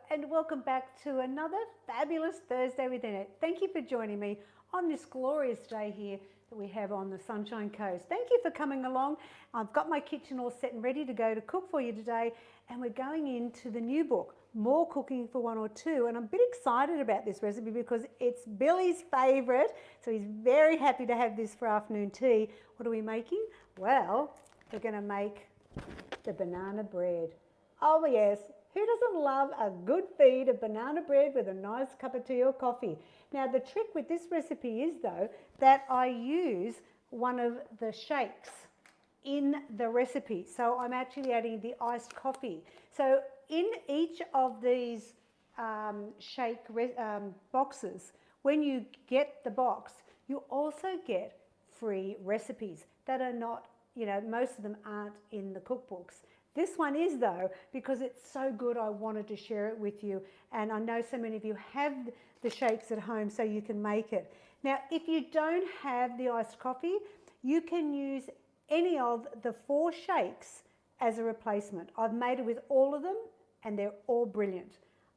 and welcome back to another fabulous Thursday with Annette. Thank you for joining me on this glorious day here that we have on the Sunshine Coast. Thank you for coming along. I've got my kitchen all set and ready to go to cook for you today, and we're going into the new book, More Cooking for One or Two, and I'm a bit excited about this recipe because it's Billy's favourite, so he's very happy to have this for afternoon tea. What are we making? Well, we're going to make the banana bread. Oh yes, who doesn't love a good feed of banana bread with a nice cup of tea or coffee? Now the trick with this recipe is though that I use one of the shakes in the recipe. So I'm actually adding the iced coffee. So in each of these shake boxes, when you get the box, you also get free recipes that are not, you know, most of them aren't in the cookbooks. This one is though, because it's so good I wanted to share it with you, and I know so many of you have the shakes at home so you can make it. Now if you don't have the iced coffee, you can use any of the 4 shakes as a replacement. I've made it with all of them and they're all brilliant.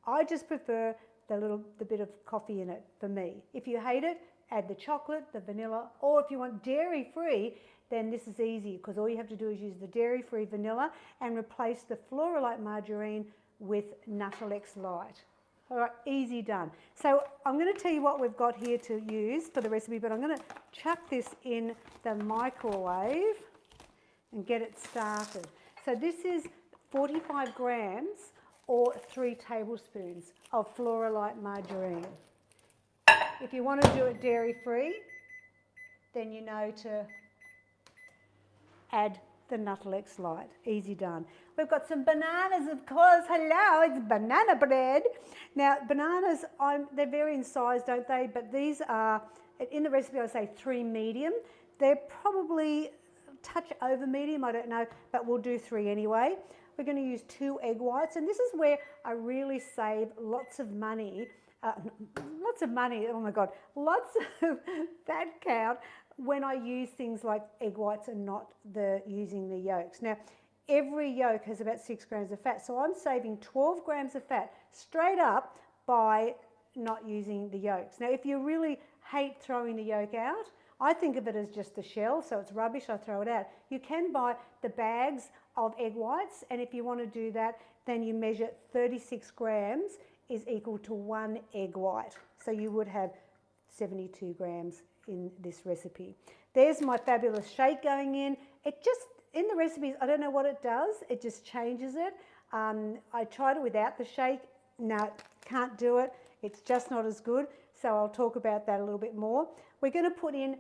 I just prefer the bit of coffee in it for me. If you hate it, add the chocolate, the vanilla, or if you want dairy free, then this is easy because all you have to do is use the dairy-free vanilla and replace the Flora-Lite margarine with Nutritious Light. All right, easy done. So I'm going to tell you what we've got here to use for the recipe, but I'm going to chuck this in the microwave and get it started. So this is 45 grams or 3 tablespoons of Flora-Lite margarine. If you want to do it dairy-free, then you know to add the Nutritious Light. Easy done. We've got some bananas, of course. Hello, it's banana bread. Now, bananas, they vary in size, don't they? But these are, in the recipe I say 3 medium. They're probably a touch over medium, I don't know, but we'll do 3 anyway. We're going to use 2 egg whites, and this is where I really save lots of money. Oh my God, lots of fat count when I use things like egg whites and not using the yolks. Now, every yolk has about 6 grams of fat, so I'm saving 12 grams of fat straight up by not using the yolks. Now, if you really hate throwing the yolk out, I think of it as just the shell, so it's rubbish, I throw it out. You can buy the bags of egg whites, and if you want to do that, then you measure 36 grams is equal to 1 egg white. So you would have 72 grams in this recipe. There's my fabulous shake going in. It just, in the recipes, I don't know what it does, it just changes it. I tried it without the shake. No, can't do it. It's just not as good. So I'll talk about that a little bit more. We're going to put in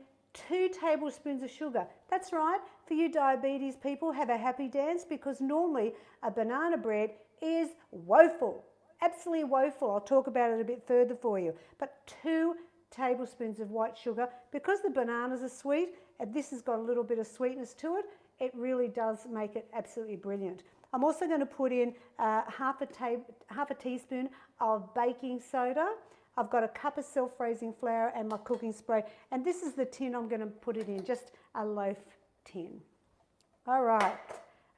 2 tablespoons of sugar. That's right, for you diabetes people, have a happy dance, because normally a banana bread is woeful, absolutely woeful. I'll talk about it a bit further for you. But 2 tablespoons of white sugar, because the bananas are sweet and this has got a little bit of sweetness to it, it really does make it absolutely brilliant. I'm also going to put in half a teaspoon of baking soda. I've got a cup of self-raising flour and my cooking spray, and this is the tin I'm going to put it in, just a loaf tin. All right.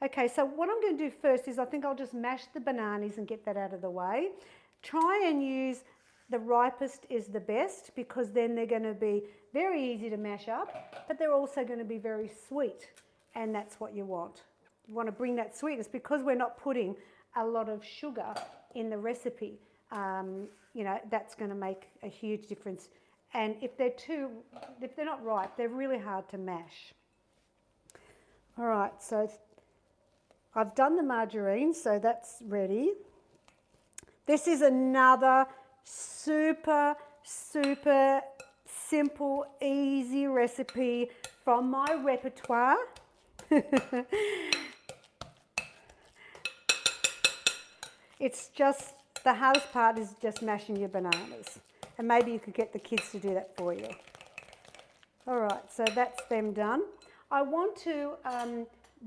Okay, so what I'm going to do first is I think I'll just mash the bananas and get that out of the way. Try and use the ripest is the best, because then they're going to be very easy to mash up, but they're also going to be very sweet, and that's what you want. You want to bring that sweetness, because we're not putting a lot of sugar in the recipe. You know, that's going to make a huge difference. And if they're not ripe, they're really hard to mash. All right, so I've done the margarine, so that's ready. This is another super simple, easy recipe from my repertoire. It's just, the hardest part is just mashing your bananas, and maybe you could get the kids to do that for you. All right, so that's them done. I want to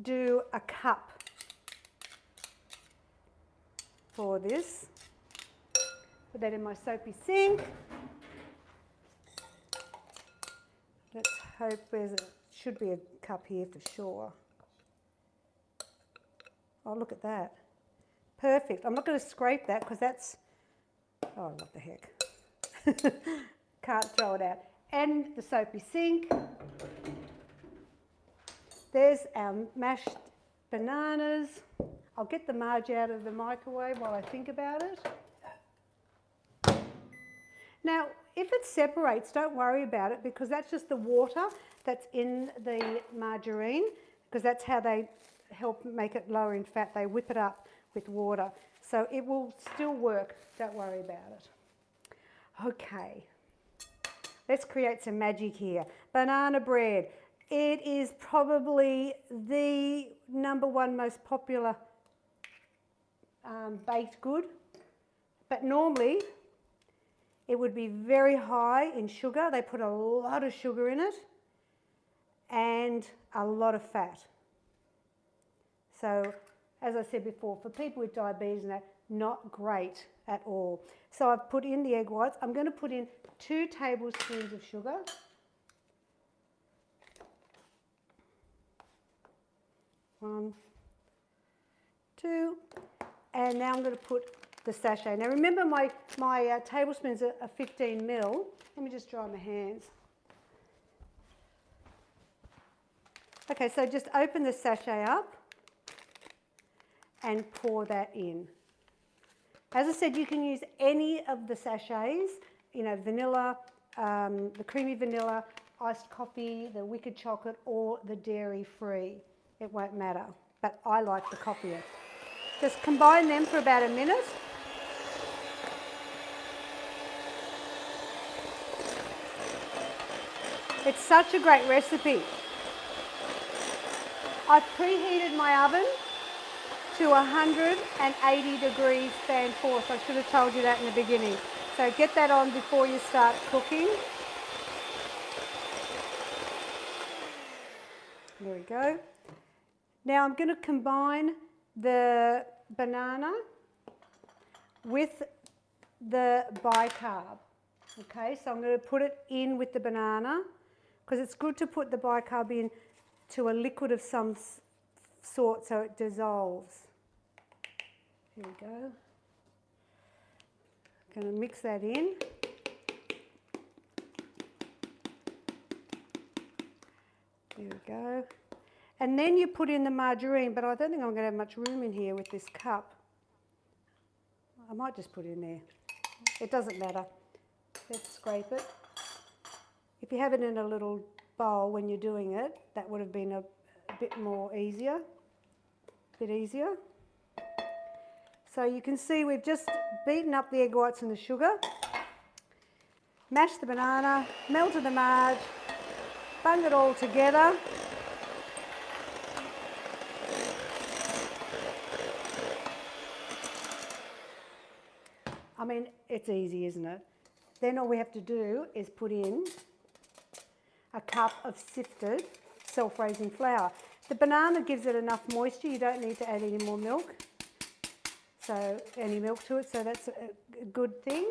do a cup for this. Put that in my soapy sink. Let's hope there should be a cup here for sure. Oh, look at that. perfect. I'm not going to scrape that because that's, oh, what the heck. Can't throw it out. And the soapy sink. There's our mashed bananas. I'll get the marge out of the microwave while I think about it. Now, if it separates, don't worry about it because that's just the water that's in the margarine, because that's how they help make it lower in fat. They whip it up with water. So it will still work. Don't worry about it. Okay. Let's create some magic here. Banana bread. It is probably the #1 most popular baked good, but normally it would be very high in sugar. They put a lot of sugar in it and a lot of fat. So, as I said before, for people with diabetes and that, not great at all. So I've put in the egg whites. I'm going to put in 2 tablespoons of sugar. One, 2, and now I'm going to put the sachet. Now remember my tablespoons are 15 ml. Let me just dry my hands. Okay, so just open the sachet up and pour that in. As I said, you can use any of the sachets, you know, vanilla, the creamy vanilla, iced coffee, the wicked chocolate, or the dairy-free. It won't matter, but I like the coffee. Just combine them for about a minute. It's such a great recipe. I've preheated my oven to 180 degrees fan force. I should have told you that in the beginning. So get that on before you start cooking. There we go. Now I'm going to combine the banana with the bicarb. Okay, so I'm going to put it in with the banana because it's good to put the bicarb in to a liquid of some sort so it dissolves. Here we go. Going to mix that in. There we go. And then you put in the margarine, but I don't think I'm going to have much room in here with this cup. I might just put it in there. It doesn't matter. Let's scrape it. If you have it in a little bowl when you're doing it, that would have been a bit easier. So you can see we've just beaten up the egg whites and the sugar, mashed the banana, melted the marge, bung it all together. I mean, it's easy, isn't it? Then all we have to do is put in a cup of sifted self-raising flour. The banana gives it enough moisture. You don't need to add any more milk. So any milk to it, so that's a good thing.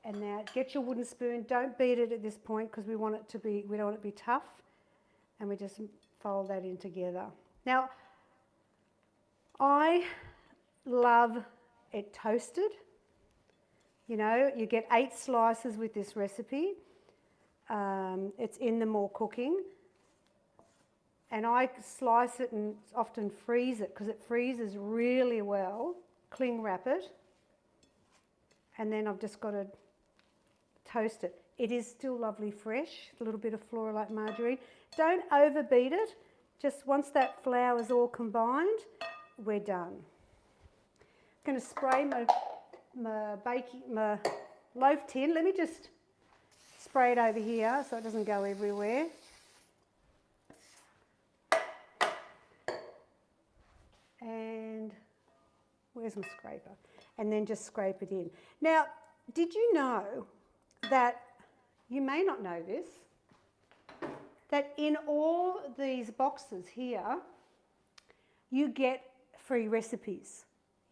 And now get your wooden spoon. Don't beat it at this point because we don't want it to be tough. And we just fold that in together. Now, I love it toasted. You know, you get 8 slices with this recipe. It's in the More Cooking. And I slice it and often freeze it because it freezes really well. Cling wrap it. And then I've just got to toast it. It is still lovely fresh, a little bit of Flora-like margarine. Don't overbeat it. Just once that flour is all combined, we're done. I'm going to spray my loaf tin. Let me just spray it over here so it doesn't go everywhere. And where's my scraper? And then just scrape it in. Now, did you know that, you may not know this, that in all these boxes here, you get free recipes?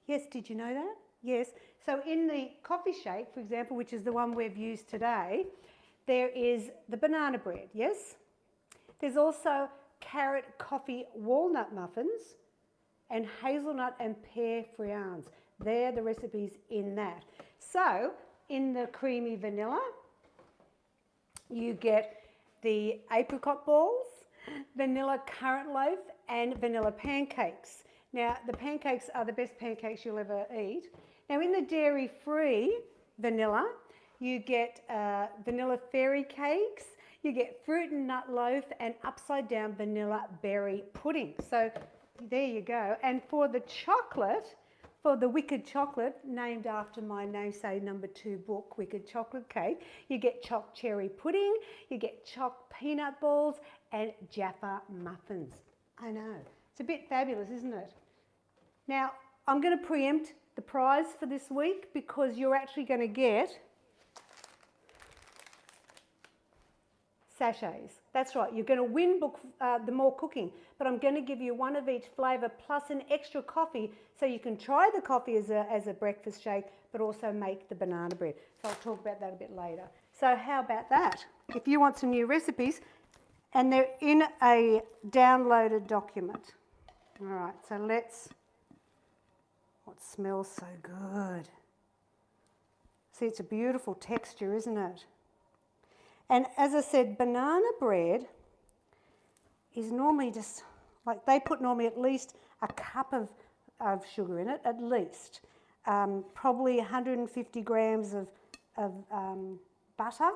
Yes, did you know that? Yes. So in the coffee shake, for example, which is the one we've used today, there is the banana bread, yes? There's also carrot coffee walnut muffins and hazelnut and pear friands. They're the recipes in that. So in the creamy vanilla, you get the apricot balls, vanilla currant loaf, and vanilla pancakes. Now, the pancakes are the best pancakes you'll ever eat. Now, in the dairy-free vanilla, you get vanilla fairy cakes, you get fruit and nut loaf, and upside-down vanilla berry pudding. So there you go. And for the chocolate, for the Wicked Chocolate, named after my namesake #2 book, Wicked Chocolate Cake, you get choc cherry pudding, you get choc peanut balls, and Jaffa muffins. I know, it's a bit fabulous, isn't it? Now, I'm going to preempt the prize for this week because you're actually going to get sachets. That's right, you're going to win the more cooking, but I'm going to give you one of each flavour plus an extra coffee so you can try the coffee as a breakfast shake, but also make the banana bread. So I'll talk about that a bit later. So how about that? If you want some new recipes, and they're in a downloaded document. All right, so let's, oh, it smells so good. See, it's a beautiful texture, isn't it? And as I said, banana bread is normally just, like they put normally at least a cup of sugar in it, at least. Probably 150 grams of butter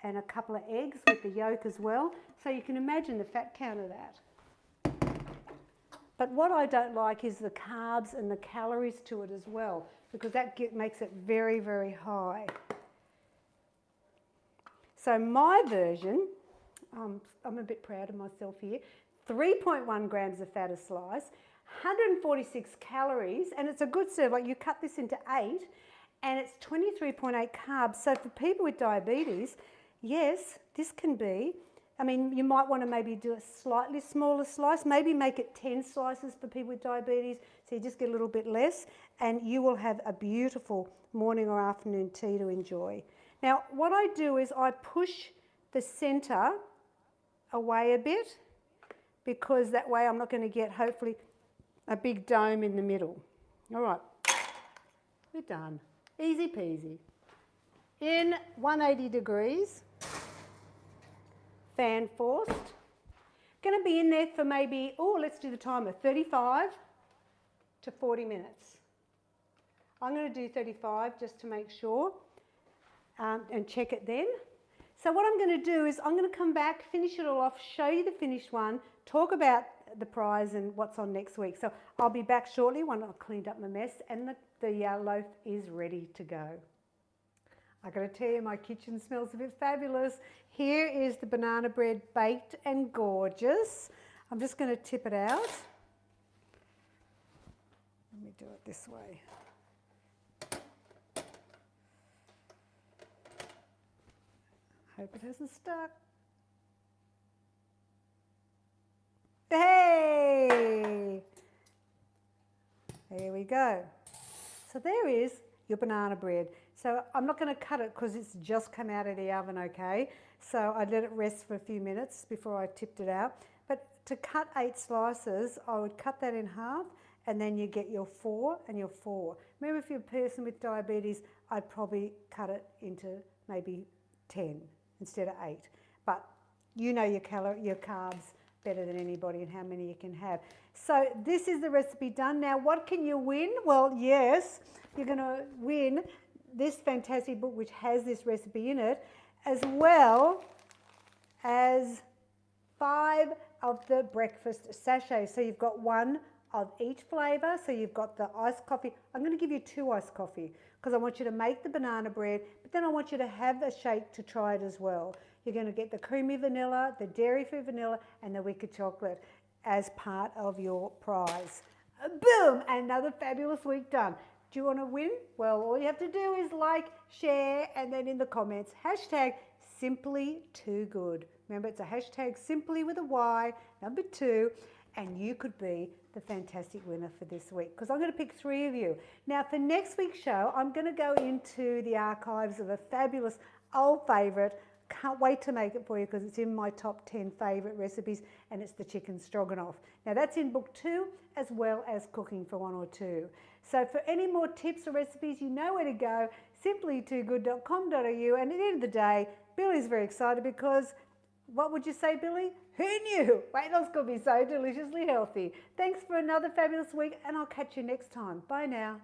and a couple of eggs with the yolk as well. So you can imagine the fat count of that. But what I don't like is the carbs and the calories to it as well, because that makes it very, very high. So my version, I'm a bit proud of myself here, 3.1 grams of fat a slice, 146 calories, and it's a good serve. Like you cut this into 8, and it's 23.8 carbs. So for people with diabetes, yes, this can be, I mean, you might want to maybe do a slightly smaller slice, maybe make it 10 slices for people with diabetes, so you just get a little bit less, and you will have a beautiful morning or afternoon tea to enjoy. Now, what I do is I push the centre away a bit, because that way I'm not going to get, hopefully, a big dome in the middle. All right, we're done. Easy peasy. In 180 degrees, fan forced. Going to be in there for maybe, oh, let's do the timer, 35 to 40 minutes. I'm going to do 35 just to make sure and check it then. So what I'm going to do is I'm going to come back, finish it all off, show you the finished one, talk about the prize and what's on next week. So I'll be back shortly when I've cleaned up my mess and the loaf is ready to go. I got to tell you, my kitchen smells a bit fabulous. Here is the banana bread, baked and gorgeous. I'm just going to tip it out. Let me do it this way. Hope it hasn't stuck. Hey! There we go. So there is your banana bread. So I'm not going to cut it because it's just come out of the oven, okay? So I let it rest for a few minutes before I tipped it out. But to cut 8 slices, I would cut that in half and then you get your 4 and your 4. Remember, if you're a person with diabetes, I'd probably cut it into maybe 10 instead of 8. But you know your carbs better than anybody and how many you can have. So this is the recipe done. Now, what can you win? Well, yes, you're going to win this fantastic book which has this recipe in it, as well as 5 of the breakfast sachets. So you've got 1 of each flavour. So you've got the iced coffee. I'm going to give you 2 iced coffee because I want you to make the banana bread, but then I want you to have a shake to try it as well. You're going to get the creamy vanilla, the dairy-free vanilla, and the wicked chocolate as part of your prize. Boom! Another fabulous week done. Do you want to win? Well, all you have to do is like, share, and then in the comments, hashtag Simply2Good. Remember, it's a hashtag Simply with a Y, number 2, and you could be the fantastic winner for this week, because I'm going to pick 3 of you. Now, for next week's show, I'm going to go into the archives of a fabulous old favourite. Can't wait to make it for you because it's in my top 10 favourite recipes, and it's the chicken stroganoff. Now, that's in book 2 as well as Cooking for 1 or 2. So for any more tips or recipes, you know where to go, simplytoogood.com.au. And at the end of the day, Billy's very excited because, what would you say, Billy? Who knew? Weight loss could be so deliciously healthy. Thanks for another fabulous week, and I'll catch you next time. Bye now.